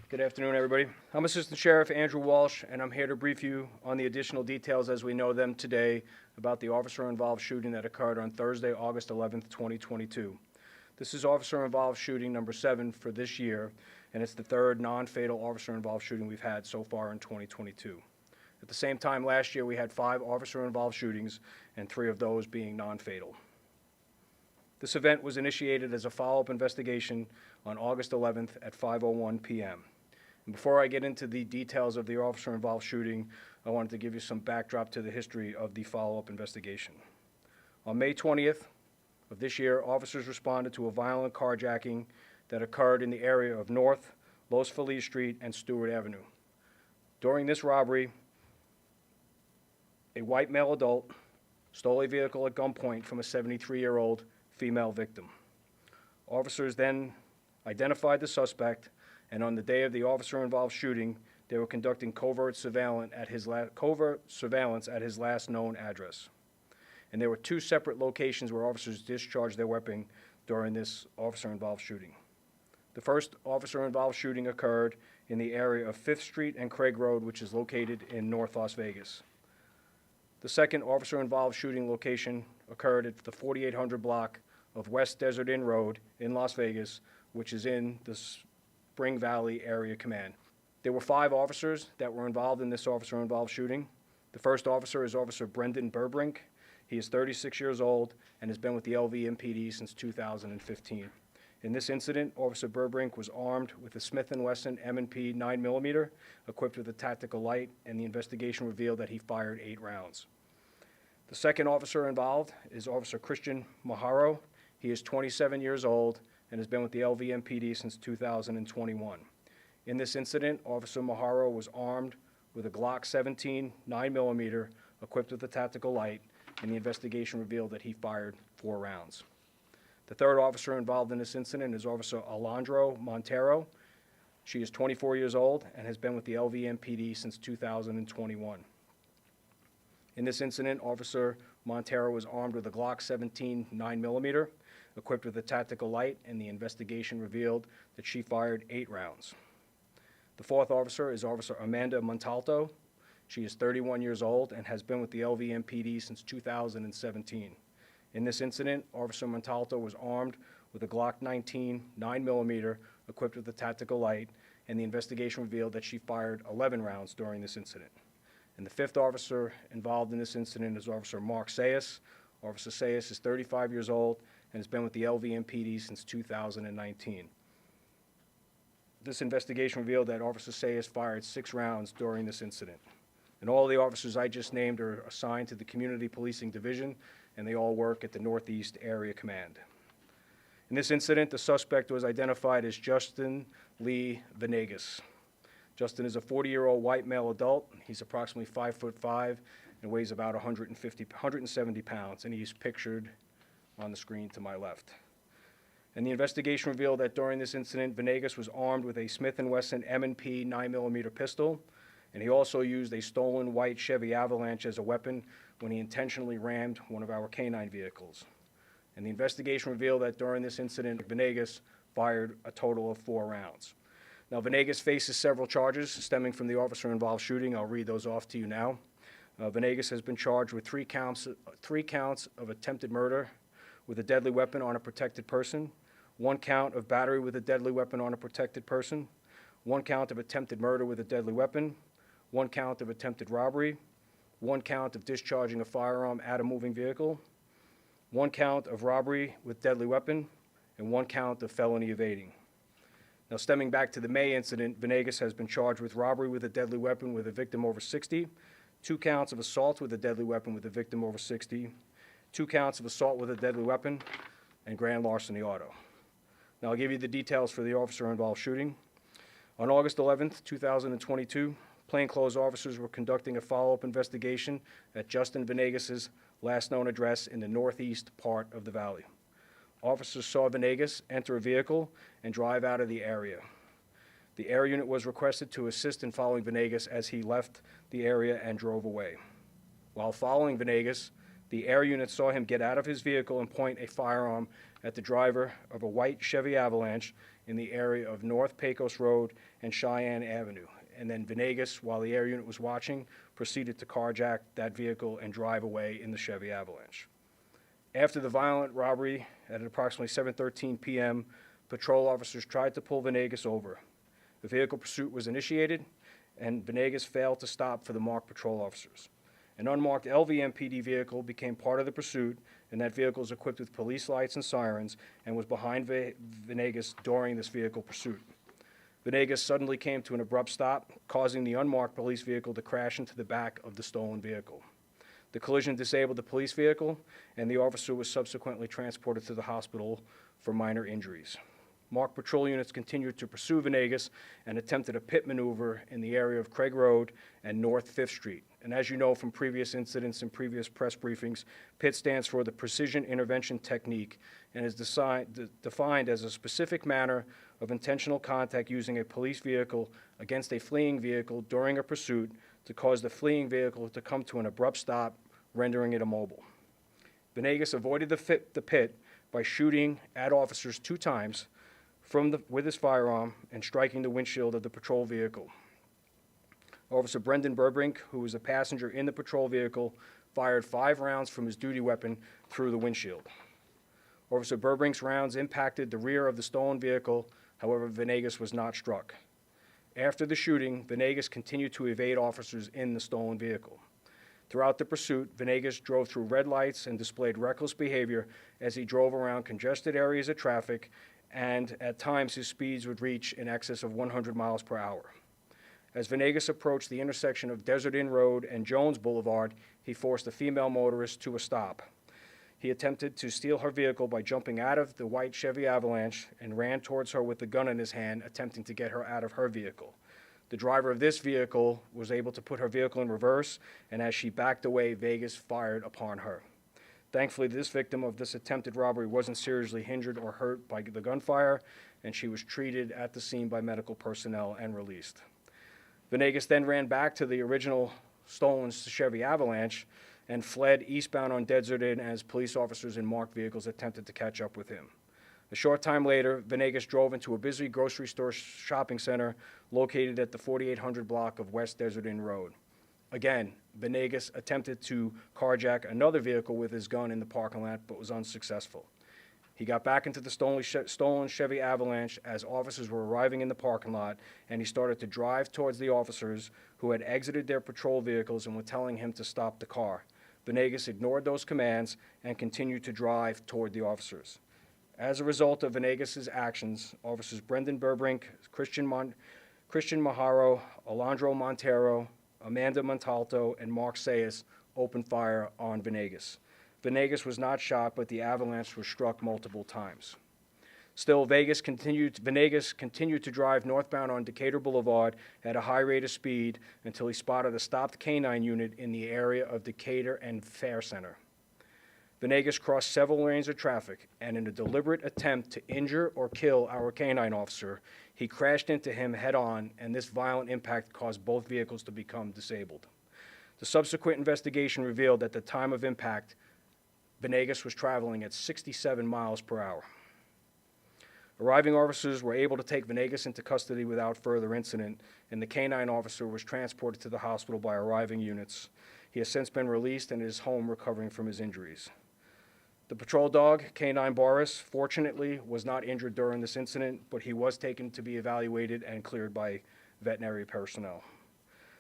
Good afternoon, everybody. I'm Assistant Sheriff Andrew Walsh, and I'm here to brief you on the additional details as we know them today about the officer-involved shooting that occurred on Thursday, August 11th, 2022. This is officer-involved shooting number 7 for this year, and it's the third non-fatal officer-involved shooting we've had so far in 2022. At the same time last year, we had 5 officer-involved shootings, and 3 of those being non-fatal. This event was initiated as a follow-up investigation on August 11th at 5:01 p.m. And before I get into the details of the officer-involved shooting, I wanted to give you some backdrop to the history of the follow-up investigation. On May 20th of this year, officers responded to a violent carjacking that occurred in the area of North Los Feliz Street and Stewart Avenue. During this robbery, a white male adult stole a vehicle at gunpoint from a 73-year-old female victim. Officers then identified the suspect, and on the day of the officer-involved shooting, they were conducting covert surveillance at his last known address. And there were 2 separate locations where officers discharged their weapon during this officer-involved shooting. The first officer-involved shooting occurred in the area of 5th Street and Craig Road, which is located in North Las Vegas. The second officer-involved shooting location occurred at the 4800 block of West Desert Inn Road in Las Vegas, which is in the Spring Valley Area Command. There were 5 officers that were involved in this officer-involved shooting. The first officer is Officer Brendan Burbrink. He is 36 years old and has been with the LVMPD since 2015. In this incident, Officer Burbrink was armed with a Smith & Wesson M&P 9mm, equipped with a tactical light, and the investigation revealed that he fired 8 rounds. The second officer involved is Officer Christian Maharo. He is 27 years old and has been with the LVMPD since 2021. In this incident, Officer Maharo was armed with a Glock 17 9mm equipped with a tactical light, and the investigation revealed that he fired 4 rounds. The third officer involved in this incident is Officer Alondro Montero. She is 24 years old and has been with the LVMPD since 2021. In this incident, Officer Montero was armed with a Glock 17 9mm, equipped with a tactical light, and the investigation revealed that she fired 8 rounds. The fourth officer is Officer Amanda Montalto. She is 31 years old and has been with the LVMPD since 2017. In this incident, Officer Montalto was armed with a Glock 19 9mm, equipped with a tactical light, and the investigation revealed that she fired 11 rounds during this incident. And the fifth officer involved in this incident is Officer Mark Sayas. Officer Sayas is 35 years old and has been with the LVMPD since 2019. This investigation revealed that Officer Sayas fired 6 rounds during this incident. And all the officers I just named are assigned to the Community Policing Division, and they all work at the Northeast Area Command. In this incident, the suspect was identified as Justin Lee Venegas. Justin is a 40-year-old white male adult. He's approximately 5'5" and weighs about 170 pounds, and he's pictured on the screen to my left. And the investigation revealed that during this incident, Venegas was armed with a Smith & Wesson M&P 9mm pistol, and he also used a stolen white Chevy Avalanche as a weapon when he intentionally rammed one of our canine vehicles. And the investigation revealed that during this incident, Venegas fired a total of 4 rounds. Now, Venegas faces several charges stemming from the officer-involved shooting. I'll read those off to you now. Venegas has been charged with 3 counts of attempted murder with a deadly weapon on a protected person, 1 count of battery with a deadly weapon on a protected person, 1 count of attempted murder with a deadly weapon, 1 count of attempted robbery, 1 count of discharging a firearm at a moving vehicle, 1 count of robbery with deadly weapon, and 1 count of felony evading. Now, stemming back to the May incident, Venegas has been charged with robbery with a deadly weapon with a victim over 60, 2 counts of assault with a deadly weapon with a victim over 60, 2 counts of assault with a deadly weapon, and grand larceny auto. Now, I'll give you the details for the officer-involved shooting. On August 11th, 2022, plainclothes officers were conducting a follow-up investigation at Justin Venegas' last known address in the northeast part of the valley. Officers saw Venegas enter a vehicle and drive out of the area. The air unit was requested to assist in following Venegas as he left the area and drove away. While following Venegas, the air unit saw him get out of his vehicle and point a firearm at the driver of a white Chevy Avalanche in the area of North Pecos Road and Cheyenne Avenue. And then Venegas, while the air unit was watching, proceeded to carjack that vehicle and drive away in the Chevy Avalanche. After the violent robbery at approximately 7:13 p.m., patrol officers tried to pull Venegas over. The vehicle pursuit was initiated, and Venegas failed to stop for the marked patrol officers. An unmarked LVMPD vehicle became part of the pursuit, and that vehicle was equipped with police lights and sirens and was behind Venegas during this vehicle pursuit. Venegas suddenly came to an abrupt stop, causing the unmarked police vehicle to crash into the back of the stolen vehicle. The collision disabled the police vehicle, and the officer was subsequently transported to the hospital for minor injuries. Marked patrol units continued to pursue Venegas and attempted a pit maneuver in the area of Craig Road and North 5th Street. And as you know from previous incidents and previous press briefings, PIT stands for the Precision Intervention Technique and is defined as a specific manner of intentional contact using a police vehicle against a fleeing vehicle during a pursuit to cause the fleeing vehicle to come to an abrupt stop, rendering it immobile. Venegas avoided the pit by shooting at officers 2 times with his firearm and striking the windshield of the patrol vehicle. Officer Brendan Burbrink, who was a passenger in the patrol vehicle, fired 5 rounds from his duty weapon through the windshield. Officer Burbrink's rounds impacted the rear of the stolen vehicle. However, Venegas was not struck. After the shooting, Venegas continued to evade officers in the stolen vehicle. Throughout the pursuit, Venegas drove through red lights and displayed reckless behavior as he drove around congested areas of traffic, and at times his speeds would reach in excess of 100 miles per hour. As Venegas approached the intersection of Desert Inn Road and Jones Boulevard, he forced a female motorist to a stop. He attempted to steal her vehicle by jumping out of the white Chevy Avalanche and ran towards her with the gun in his hand, attempting to get her out of her vehicle. The driver of this vehicle was able to put her vehicle in reverse, and as she backed away, Vegas fired upon her. Thankfully, this victim of this attempted robbery wasn't seriously injured or hurt by the gunfire, and she was treated at the scene by medical personnel and released. Venegas then ran back to the original stolen Chevy Avalanche and fled eastbound on Desert Inn as police officers in marked vehicles attempted to catch up with him. A short time later, Venegas drove into a busy grocery store shopping center located at the 4800 block of West Desert Inn Road. Again, Venegas attempted to carjack another vehicle with his gun in the parking lot, but was unsuccessful. He got back into the stolen Chevy Avalanche as officers were arriving in the parking lot, and he started to drive towards the officers who had exited their patrol vehicles and were telling him to stop the car. Venegas ignored those commands and continued to drive toward the officers. As a result of Venegas' actions, officers Brendan Burbrink, Christian Maharo, Alondro Montero, Amanda Montalto, and Mark Sayas opened fire on Venegas. Venegas was not shot, but the Avalanche was struck multiple times. Still, Venegas continued to drive northbound on Decatur Boulevard at a high rate of speed until he spotted a stopped canine unit in the area of Decatur and Fair Center. Venegas crossed several lanes of traffic, and in a deliberate attempt to injure or kill our canine officer, he crashed into him head-on, and this violent impact caused both vehicles to become disabled. The subsequent investigation revealed that at the time of impact, Venegas was traveling at 67 miles per hour. Arriving officers were able to take Venegas into custody without further incident, and the canine officer was transported to the hospital by arriving units. He has since been released and is home recovering from his injuries. The patrol dog, Canine Boris, fortunately was not injured during this incident, but he was taken to be evaluated and cleared by veterinary personnel.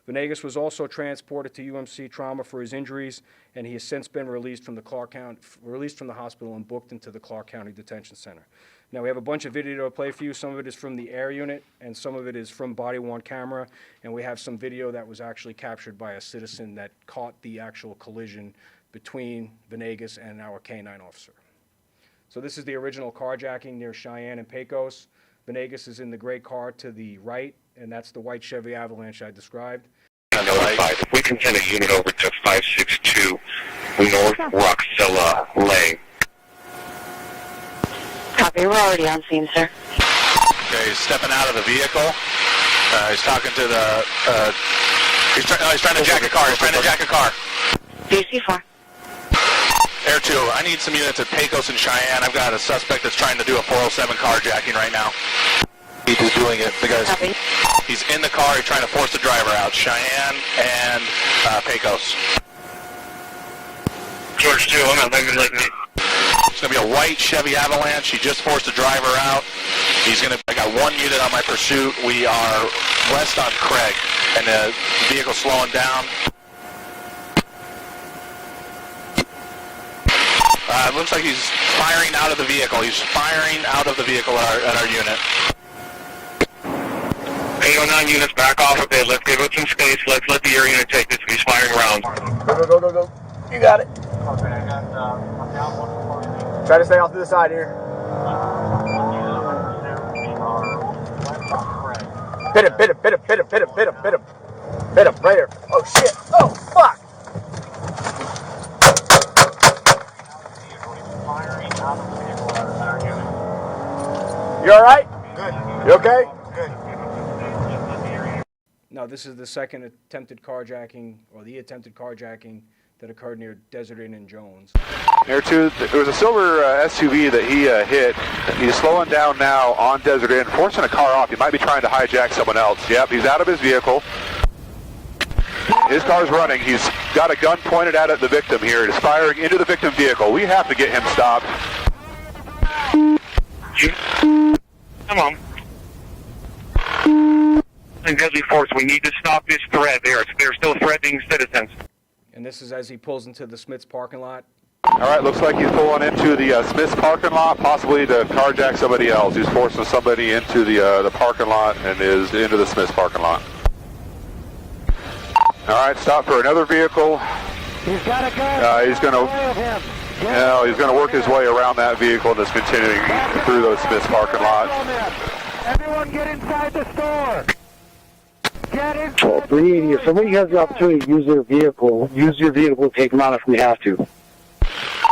Venegas was also transported to UMC Trauma for his injuries, and he has since been released from the hospital and booked into the Clark County Detention Center. Now, we have a bunch of video to play for you. Some of it is from the air unit, and some of it is from body-worn camera, and we have some video that was actually captured by a citizen that caught the actual collision between Venegas and our canine officer. So this is the original carjacking near Cheyenne and Pecos. Venegas is in the gray car to the right, and that's the white Chevy Avalanche I described. Notified. If we can send a unit over to 562 North Roxella Lane. Copy, we're already on scene, sir. Okay, he's stepping out of the vehicle. He's talking to the, he's trying to jack a car. DC-4. Air 2, I need some units at Pecos and Cheyenne. I've got a suspect that's trying to do a 407 carjacking right now. He's just doing it. The guy's Copy. he's in the car. He's trying to force the driver out. Cheyenne and Pecos. George 2, I'm not letting me. It's going to be a white Chevy Avalanche. He just forced the driver out. I got one unit on my pursuit. We are west on Craig, and the vehicle's slowing down. It looks like he's firing out of the vehicle. He's firing out of the vehicle at our unit. 809 units, back off a bit. Let's give it some space. Let's let the air unit take this. He's firing rounds. Go. You got it. Okay, I got, I'm down one. Try to stay off to the side here. Hit him. Hit him, right here. Oh, shit. Oh, fuck. You all right? Good. You okay? Good. Now, this is the second attempted carjacking, or the attempted carjacking that occurred near Desert Inn in Jones. There was a silver SUV that he hit. He's slowing down now on Desert Inn, forcing a car off. He might be trying to hijack someone else. Yep, he's out of his vehicle. His car's running. He's got a gun pointed at the victim here. It is firing into the victim vehicle. We have to get him stopped. Come on. And deadly force, we need to stop this threat. They're still threatening citizens. And this is as he pulls into the Smith's parking lot. All right, looks like he's pulling into the Smith's parking lot, possibly to carjack somebody else. He's forcing somebody into the parking lot and is into the Smith's parking lot. All right, stop for another vehicle. He's got a gun. He's going to work his way around that vehicle that's continuing through those Smith's parking lot. Everyone get inside the store. Get inside. 380, if somebody has the opportunity to use their vehicle, use your vehicle to take them out if we have to.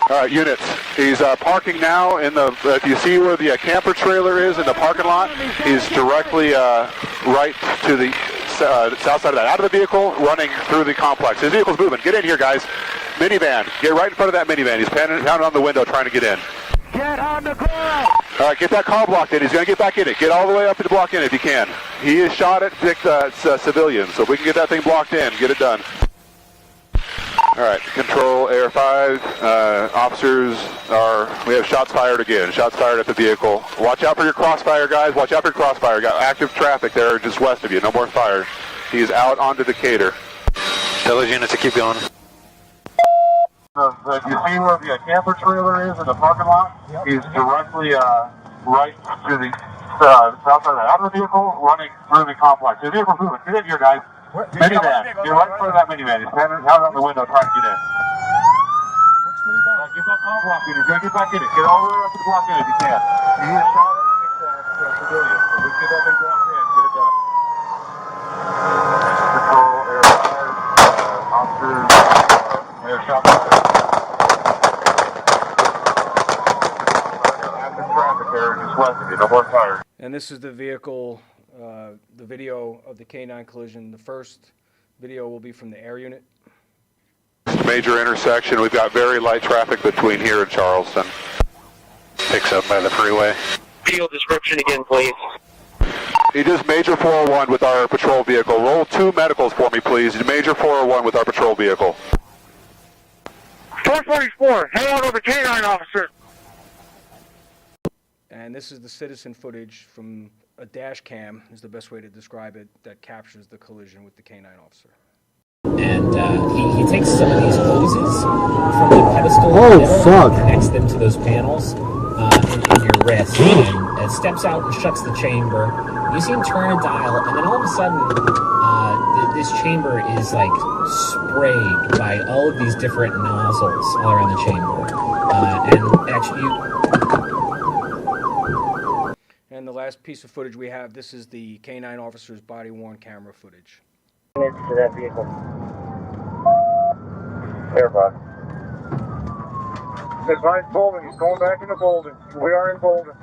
All right, units. He's parking now in the, if you see where the camper trailer is in the parking lot, he's directly right to the south side of that. Out of the vehicle, running through the complex. His vehicle's moving. Get in here, guys. Minivan. Get right in front of that minivan. He's pounding on the window trying to get in. Get on the ground. All right, get that car blocked in. He's going to get back in it. Get all the way up to the block in if you can. He is shot at civilians, so if we can get that thing blocked in, get it done. All right, control Air 5. Officers we have shots fired again. Shots fired at the vehicle. Watch out for your crossfire, guys. Watch out for your crossfire. Got active traffic there just west of you. No more fire. He's out onto Decatur. Tell those units to keep going. If you see where the camper trailer is in the parking lot, he's directly right to the south side of that. Out of the vehicle, running through the complex. The vehicle's moving. Get in here, guys. Minivan. You're right in front of that minivan. He's standing out on the window trying to get in. Get that car block in. He's going to get back in it. Get all the way up to the block in if you can. He is shot at civilians. So just get that thing blocked in. Get it done. Control Air 5. Officers. Air shot fired. Active traffic there just west of you. No more fire. And this is the vehicle, the video of the K9 collision. The first video will be from the air unit. Major intersection. We've got very light traffic between here and Charleston. Picks up by the freeway. Field description again, please. He does major 401 with our patrol vehicle. Roll 2 medicals for me, please. Major 401 with our patrol vehicle. 444, head on over K9, officer. And this is the citizen footage from a dash cam, is the best way to describe it, that captures the collision with the K9 officer. And he takes some of these hoses from the pedestal and connects them to those panels in your wrist, and steps out and shuts the chamber. You see him turn a dial, and then all of a sudden, this chamber is like sprayed by all of these different nozzles all around the chamber. And actually, And the last piece of footage we have, this is the K9 officer's body-worn camera footage. To that vehicle. Everybody. Advise Bolden. He's going back into Bolden. We are in Bolden.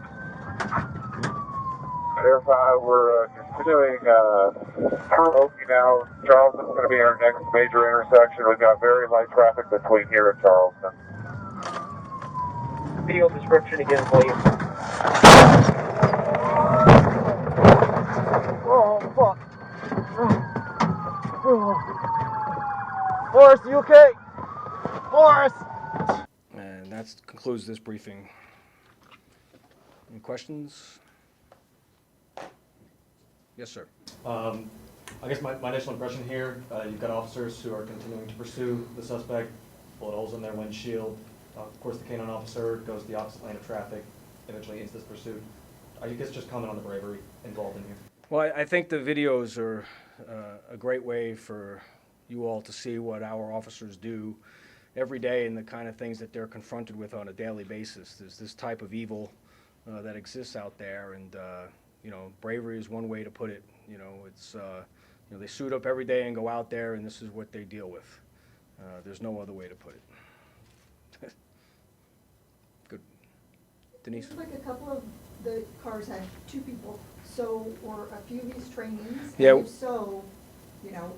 Air 5, we're continuing through Oakey now. Charleston's going to be our next major intersection. We've got very light traffic between here and Charleston. Field description again, please. fuck. Forrest, you okay? Forrest! And that concludes this briefing. Any questions? Yes, sir. I guess my initial impression here, you've got officers who are continuing to pursue the suspect, bullet holes in their windshield. Of course, the canine officer goes the opposite lane of traffic, eventually ends this pursuit. I guess just comment on the bravery involved in here. Well, I think the videos are a great way for you all to see what our officers do every day and the kind of things that they're confronted with on a daily basis. There's this type of evil that exists out there, and you know, bravery is one way to put it. You know, it's you know, they suit up every day and go out there, and this is what they deal with. There's no other way to put it. Good. Denise? Like a couple of the cars had two people, so, or a few of these trainings, Yeah. and if so, you know,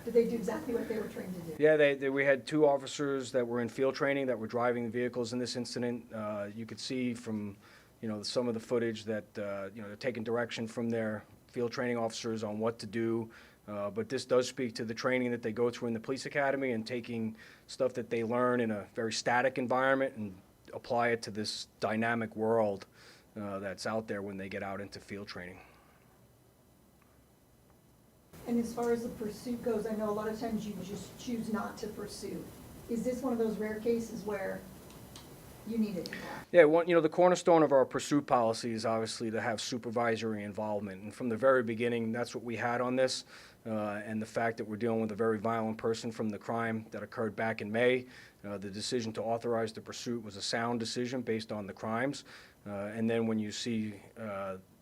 did they do exactly what they were trained to do? Yeah, we had two officers that were in field training that were driving the vehicles in this incident. You could see from, you know, some of the footage that, you know, they're taking direction from their field training officers on what to do. But this does speak to the training that they go through in the police academy and taking stuff that they learn in a very static environment and apply it to this dynamic world that's out there when they get out into field training. And as far as the pursuit goes, I know a lot of times you just choose not to pursue. Is this one of those rare cases where you need it? Yeah, you know, the cornerstone of our pursuit policy is obviously to have supervisory involvement. And from the very beginning, that's what we had on this. And the fact that we're dealing with a very violent person from the crime that occurred back in May, the decision to authorize the pursuit was a sound decision based on the crimes. And then when you see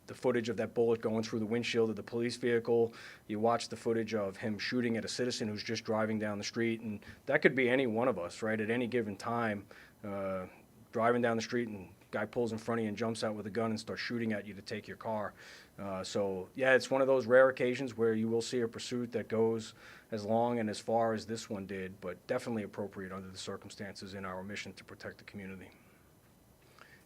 the footage of that bullet going through the windshield of the police vehicle, you watch the footage of him shooting at a citizen who's just driving down the street, and that could be any one of us, right, at any given time. Driving down the street and guy pulls in front of you and jumps out with a gun and starts shooting at you to take your car. So yeah, it's one of those rare occasions where you will see a pursuit that goes as long and as far as this one did, but definitely appropriate under the circumstances in our mission to protect the community.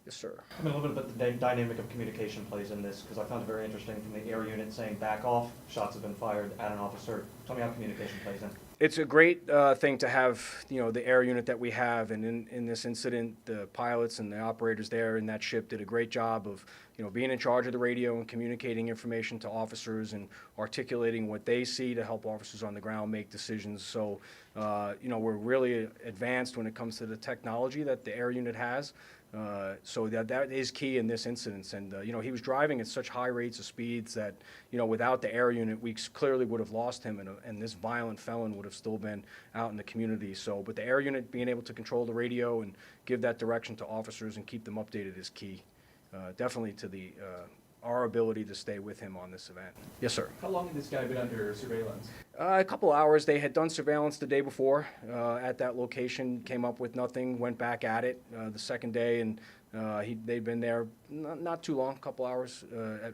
Yes, sir. I mean, a little bit about the dynamic of communication plays in this, because I found it very interesting from the air unit saying back off, shots have been fired at an officer. Tell me how communication plays in. It's a great thing to have, you know, the air unit that we have, and in this incident, the pilots and the operators there in that ship did a great job of, you know, being in charge of the radio and communicating information to officers and articulating what they see to help officers on the ground make decisions. So, you know, we're really advanced when it comes to the technology that the air unit has. So that is key in this incident. And, you know, he was driving at such high rates of speeds that, you know, without the air unit, we clearly would have lost him, and this violent felon would have still been out in the community. So, but the air unit being able to control the radio and give that direction to officers and keep them updated is key, definitely to the our ability to stay with him on this event. Yes, sir. How long had this guy been under surveillance? A couple hours. They had done surveillance the day before at that location, came up with nothing, went back at it the second day, and they'd been there not too long, a couple hours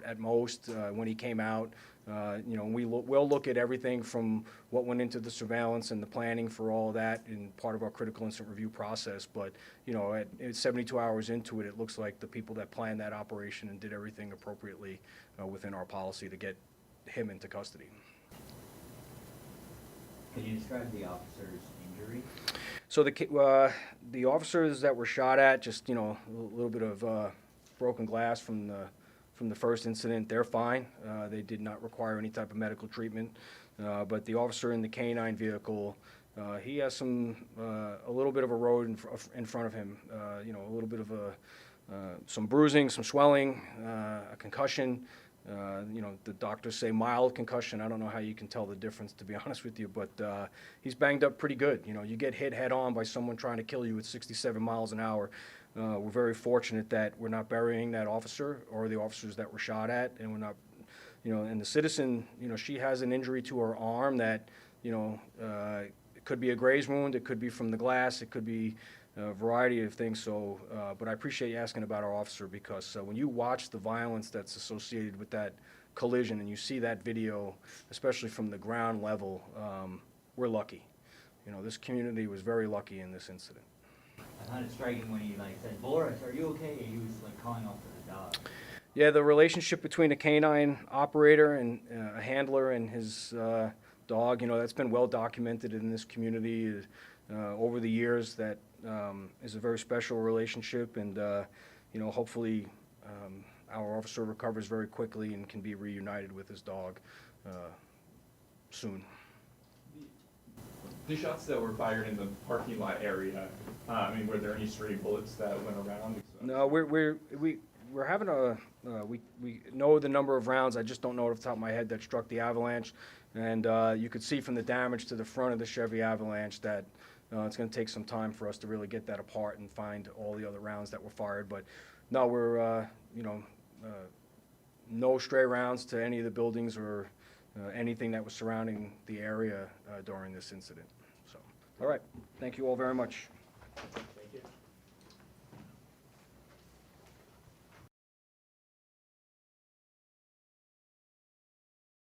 at most when he came out. You know, we'll look at everything from what went into the surveillance and the planning for all of that in part of our critical incident review process. But, you know, at 72 hours into it, it looks like the people that planned that operation and did everything appropriately within our policy to get him into custody. Can you describe the officer's injury? So the officers that were shot at, just, you know, a little bit of broken glass from the first incident, they're fine. They did not require any type of medical treatment. But the officer in the canine vehicle, he has a little bit of a road in front of him. You know, a little bit of some bruising, some swelling, a concussion. You know, the doctors say mild concussion. I don't know how you can tell the difference, to be honest with you, but he's banged up pretty good. You know, you get hit head on by someone trying to kill you at 67 miles an hour. We're very fortunate that we're not burying that officer or the officers that were shot at, and we're not, you know, and the citizen, you know, she has an injury to her arm that, you know, it could be a graze wound, it could be from the glass, it could be a variety of things. So, but I appreciate you asking about our officer, because when you watch the violence that's associated with that collision and you see that video, especially from the ground level, we're lucky. You know, this community was very lucky in this incident. I found it striking when he said, "Boris, are you okay?" He was calling out for the dog. Yeah, the relationship between a canine operator and a handler and his dog, that's been well documented in this community over the years. That is a very special relationship, and hopefully our officer recovers very quickly and can be reunited with his dog soon. The shots that were fired in the parking lot area, were there any stray bullets that went around? No, we're having we know the number of rounds. I just don't know off the top of my head that struck the Avalanche, and you could see from the damage to the front of the Chevy Avalanche that it's going to take some time for us to really get that apart and find all the other rounds that were fired. But no, we're no stray rounds to any of the buildings or anything that was surrounding the area during this incident. So, all right, thank you all very much.